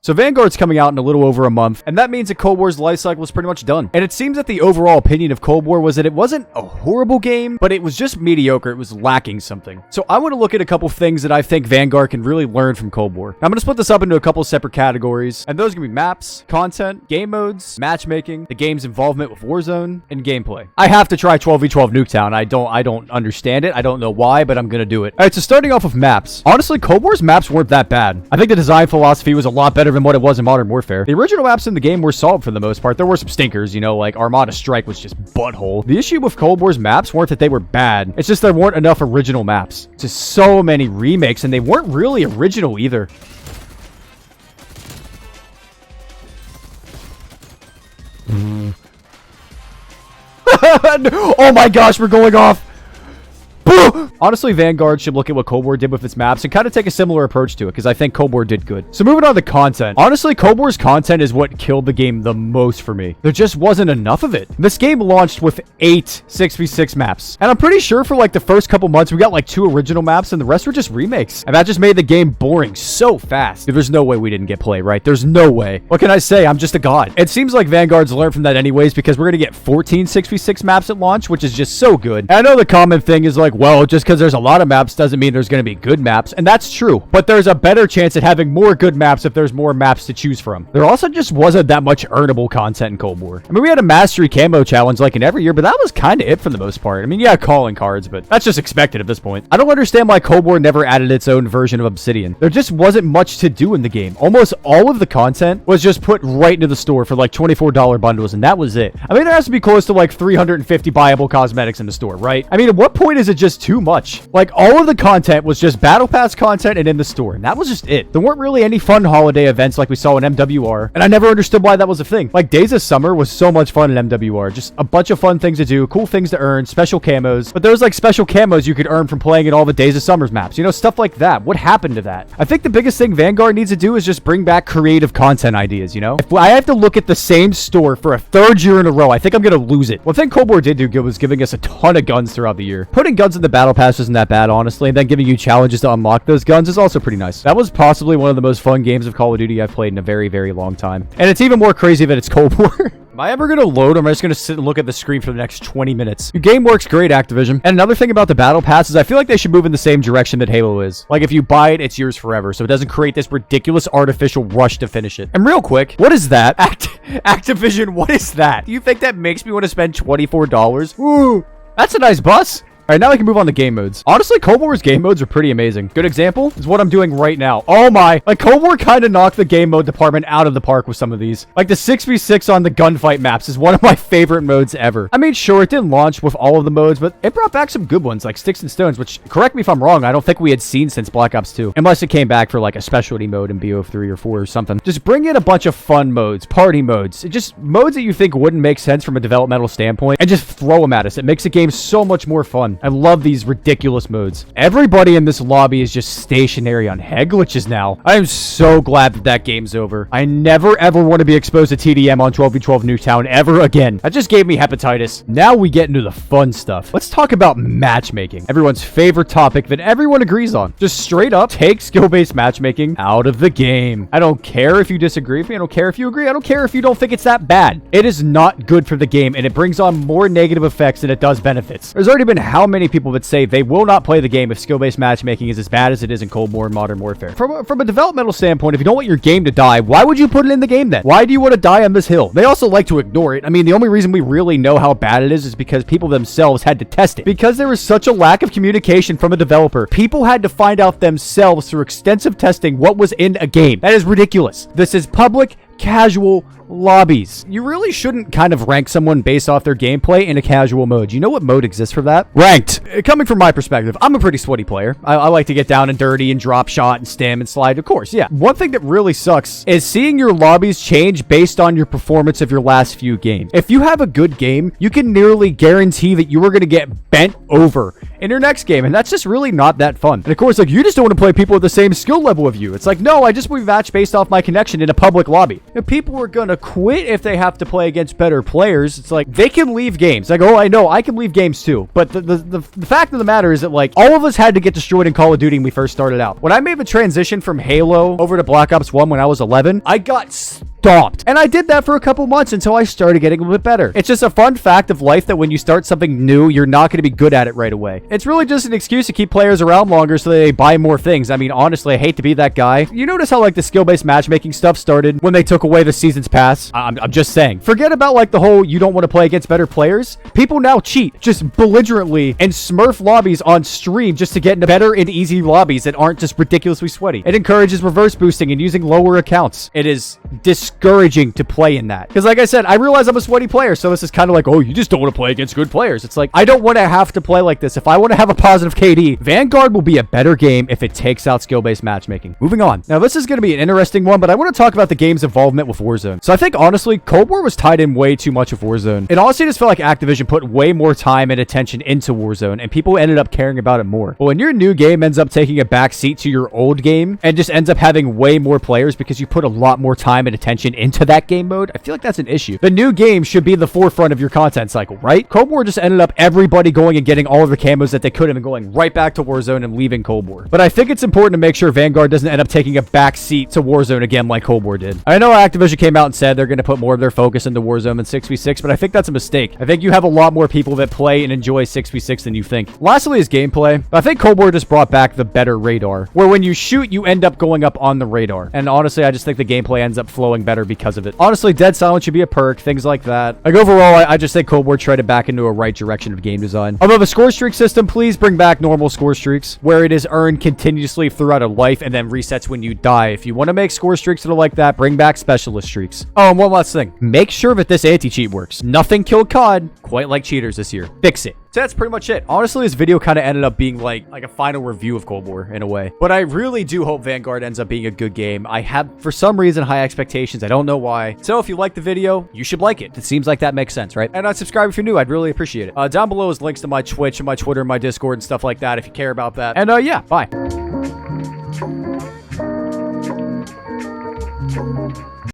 So Vanguard's coming out in a little over a month, and that means that Cold War's life cycle is pretty much done. And it seems that the overall opinion of Cold War was that it wasn't a horrible game, but it was just mediocre. It was lacking something. So I want to look at a couple things that I think Vanguard can really learn from Cold War. Now, I'm going to split this up into a couple separate categories, and those are going to be maps, content, game modes, matchmaking, the game's involvement with Warzone, and gameplay. I have to try 12v12 Nuketown. I don't understand it. I don't know why, but I'm going to do it. All right, so starting off with maps. Honestly, Cold War's maps weren't that bad. I think the design philosophy was a lot better than what it was in Modern Warfare. The original maps in the game were solid for the most part. There were some stinkers, you know, like Armada Strike was just butthole. The issue with Cold War's maps weren't that they were bad. It's just there weren't enough original maps. Just so many remakes, and they weren't really original either. Oh my gosh, we're going off. Honestly, Vanguard should look at what Cold War did with its maps and kind of take a similar approach to it, because I think Cold War did good. So moving on to content. Honestly, Cold War's content is what killed the game the most for me. There just wasn't enough of it. This game launched with 8 6v6 maps. And I'm pretty sure for like the first couple months, we got like 2 original maps and the rest were just remakes. And that just made the game boring so fast. Dude, there's no way we didn't get play, right? There's no way. What can I say? I'm just a god. It seems like Vanguard's learned from that anyways, because we're going to get 14 6v6 maps at launch, which is just so good. And I know the common thing is like, well, just because there's a lot of maps doesn't mean there's going to be good maps, and that's true, but there's a better chance at having more good maps if there's more maps to choose from. There also just wasn't that much earnable content in Cold War. I mean, we had a mastery camo challenge like in every year, but that was kind of it for the most part. I mean, yeah, calling cards, but that's just expected at this point. I don't understand why Cold War never added its own version of Obsidian. There just wasn't much to do in the game. Almost all of the content was just put right into the store for like $24 bundles, and that was it. I mean, there has to be close to like 350 buyable cosmetics in the store, right? I mean, at what point is it just too much? Like, all of the content was just Battle Pass content and in the store, and that was just it. There weren't really any fun holiday events like we saw in MWR, and I never understood why that was a thing. Like, Days of Summer was so much fun in MWR. Just a bunch of fun things to do, cool things to earn, special camos. But there was like special camos you could earn from playing in all the Days of Summer's maps. You know, stuff like that. What happened to that? I think the biggest thing Vanguard needs to do is just bring back creative content ideas, you know? If I have to look at the same store for a 3rd year in a row, I think I'm gonna lose it. One thing Cold War did do good was giving us a ton of guns throughout the year. Putting guns in the Battle Pass isn't that bad, honestly, and then giving you challenges to unlock those guns is also pretty nice. That was possibly one of the most fun games of Call of Duty I've played in a very, very long time. And it's even more crazy that it's Cold War. Am I ever going to load, or am I just going to sit and look at the screen for the next 20 minutes? Your game works great, Activision. And another thing about the Battle Pass is I feel like they should move in the same direction that Halo is. Like, if you buy it, it's yours forever, so it doesn't create this ridiculous artificial rush to finish it. And real quick, what is that? Activision, what is that? Do you think that makes me want to spend $24? Ooh, that's a nice bus. All right, now we can move on to game modes. Honestly, Cold War's game modes are pretty amazing. Good example is what I'm doing right now. Oh my. Like, Cold War kind of knocked the game mode department out of the park with some of these. Like, the 6v6 on the gunfight maps is one of my favorite modes ever. I mean, sure, it didn't launch with all of the modes, but it brought back some good ones, like Sticks and Stones, which, correct me if I'm wrong, I don't think we had seen since Black Ops 2. Unless it came back for, like, a specialty mode in BO3 or 4 or something. Just bring in a bunch of fun modes, party modes, just modes that you think wouldn't make sense from a developmental standpoint, and just throw them at us. It makes the game so much more fun. I love these ridiculous modes. Everybody in this lobby is just stationary on head glitches now. I am so glad that that game's over. I never ever want to be exposed to TDM on 12v12 Nuketown ever again. That just gave me hepatitis. Now we get into the fun stuff. Let's talk about matchmaking. Everyone's favorite topic that everyone agrees on. Just straight up take skill-based matchmaking out of the game. I don't care if you disagree with me. I don't care if you agree. I don't care if you don't think it's that bad. It is not good for the game, and it brings on more negative effects than it does benefits. There's already been how many people that say they will not play the game if skill-based matchmaking is as bad as it is in Cold War and Modern Warfare. From a developmental standpoint, if you don't want your game to die, why would you put it in the game then? Why do you want to die on this hill? They also like to ignore it. I mean, the only reason we really know how bad it is because people themselves had to test it. Because there was such a lack of communication from a developer, people had to find out themselves through extensive testing what was in a game. That is ridiculous. This is public, casual lobbies. You really shouldn't kind of rank someone based off their gameplay in a casual mode. You know what mode exists for that? Ranked. Coming from my perspective, I'm a pretty sweaty player. I like to get down and dirty and drop shot and stam and slide. Of course, yeah. One thing that really sucks is seeing your lobbies change based on your performance of your last few games. If you have a good game, you can nearly guarantee that you are going to get bent over in your next game. And that's just really not that fun. And of course, like, you just don't want to play people with the same skill level of you. It's like, no, I just rematch based off my connection in a public lobby. If people are gonna quit if they have to play against better players, it's like, they can leave games. Like, oh, I know, I can leave games too. But the fact of the matter is that, like, all of us had to get destroyed in Call of Duty when we first started out. When I made the transition from Halo over to Black Ops 1 when I was 11, I got stomped. And I did that for a couple months until I started getting a little bit better. It's just a fun fact of life that when you start something new, you're not going to be good at it right away. It's really just an excuse to keep players around longer so they buy more things. I mean, honestly, I hate to be that guy. You notice how, like, the skill-based matchmaking stuff started when they took away the season's pass? I'm just saying. Forget about, like, the whole you don't want to play against better players. People now cheat just belligerently and smurf lobbies on stream just to get into better and easy lobbies that aren't just ridiculously sweaty. It encourages reverse boosting and using lower accounts. It is discouraging to play in that. Because like I said, I realize I'm a sweaty player, so this is kind of like, oh, you just don't want to play against good players. It's like, I don't want to have to play like this. If I want to have a positive KD, Vanguard will be a better game if it takes out skill-based matchmaking. Moving on. Now, this is going to be an interesting one, but I want to talk about the game's involvement with Warzone. So I think, honestly, Cold War was tied in way too much with Warzone. It honestly just felt like Activision put way more time and attention into Warzone, and people ended up caring about it more. But when your new game ends up taking a back seat to your old game and just ends up having way more players because you put a lot more time and attention into that game mode, I feel like that's an issue. The new game should be the forefront of your content cycle, right? Cold War just ended up everybody going and getting all of the camos that they could and then going right back to Warzone and leaving Cold War. But I think it's important to make sure Vanguard doesn't end up taking a back seat to Warzone again like Cold War did. I know Activision came out and said they're going to put more of their focus into Warzone than 6v6, but I think that's a mistake. I think you have a lot more people that play and enjoy 6v6 than you think. Lastly is gameplay. I think Cold War just brought back the better radar, where when you shoot, you end up going up on the radar. And honestly, I just think the gameplay ends up flowing better because of it. Honestly, Dead Silence should be a perk, things like that. Like overall, I just think Cold War tried it back into a right direction of game design. Although the score streak system, please bring back normal score streaks, where it is earned continuously throughout a life and then resets when you die. If you want to make score streaks that are like that, bring back specialist streaks. Oh, and one last thing. Make sure that this anti-cheat works. Nothing killed COD quite like cheaters this year. Fix it. So that's pretty much it. Honestly, this video kind of ended up being like a final review of Cold War in a way. But I really do hope Vanguard ends up being a good game. I have, for some reason, high expectations. I don't know why. So if you like the video, you should like it. It seems like that makes sense, right? And subscribe if you're new. I'd really appreciate it. Down below is links to my Twitch and my Twitter and my Discord and stuff like that if you care about that. And yeah, bye.